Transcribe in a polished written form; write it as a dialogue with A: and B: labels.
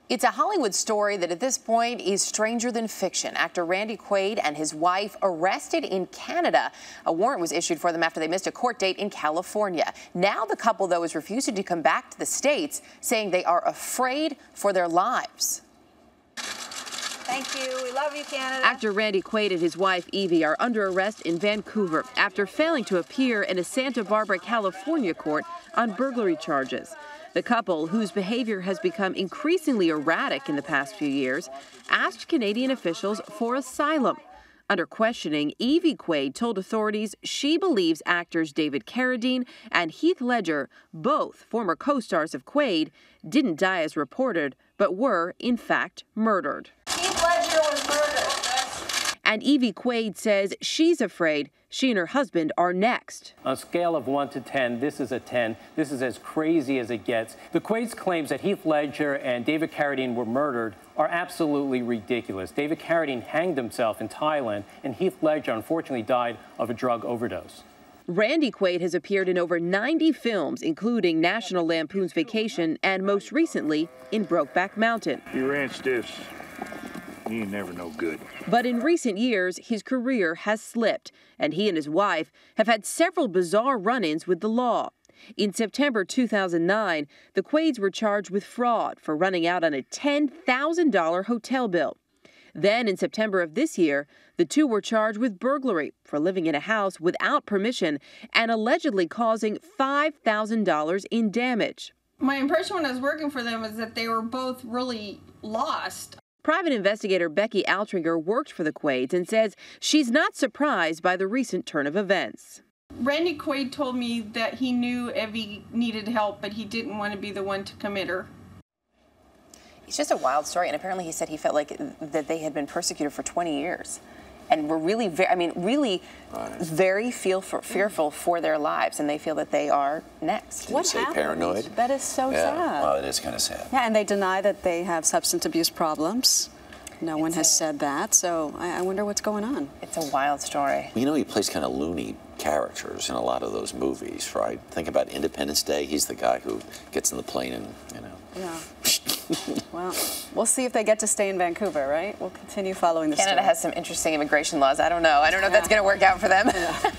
A: It's a Hollywood story that at this point is stranger than fiction. Actor Randy Quaid and his wife arrested in Canada. A warrant was issued for them after they missed a court date in California. Now the couple, though, is refusing to come back to the States, saying they are afraid for their lives.
B: Thank you. We love you, Canada.
C: Actor Randy Quaid and his wife, Evie, are under arrest in Vancouver after failing to appear in a Santa Barbara, California court on burglary charges. The couple, whose behavior has become increasingly erratic in the past few years, asked Canadian officials for asylum. Under questioning, Evie Quaid told authorities she believes actors David Carradine and Heath Ledger, both former co-stars of Quaid, didn't die as reported, but were, in fact, murdered.
B: Heath Ledger was murdered.
C: And Evie Quaid says she's afraid she and her husband are next.
D: On a scale of 1 to 10, this is a 10. This is as crazy as it gets. The Quaid's claims that Heath Ledger and David Carradine were murdered are absolutely ridiculous. David Carradine hanged himself in Thailand, and Heath Ledger unfortunately died of a drug overdose.
C: Randy Quaid has appeared in over 90 films, including National Lampoon's Vacation and most recently in Brokeback Mountain.
E: You ranch this. You ain't never no good.
C: But in recent years, his career has slipped, and he and his wife have had several bizarre run-ins with the law. In September 2009, the Quaids were charged with fraud for running out on a $10,000 hotel bill. Then, in September of this year, the two were charged with burglary for living in a house without permission and allegedly causing $5,000 in damage.
F: My impression when I was working for them is that they were both really lost.
C: Private investigator Becky Altringer worked for the Quaids and says she's not surprised by the recent turn of events.
F: Randy Quaid told me that he knew Evie needed help, but he didn't want to be the one to commit her.
A: It's just a wild story, and apparently he said he felt like that they had been persecuted for 20 years. And were really, very fearful for their lives, and they feel that they are next.
G: What happened? Paranoid? That is so sad.
H: Well, it is kind of sad.
G: Yeah, and they deny that they have substance abuse problems. No one has said that, so I wonder what's going on.
A: It's a wild story.
H: You know, he plays kind of loony characters in a lot of those movies, right? Think about Independence Day. He's the guy who gets in the plane and, you know.
G: Yeah. Well, we'll see if they get to stay in Vancouver, right? We'll continue following the story.
A: Canada has some interesting immigration laws. I don't know. I don't know if that's going to work out for them.
G: Yeah.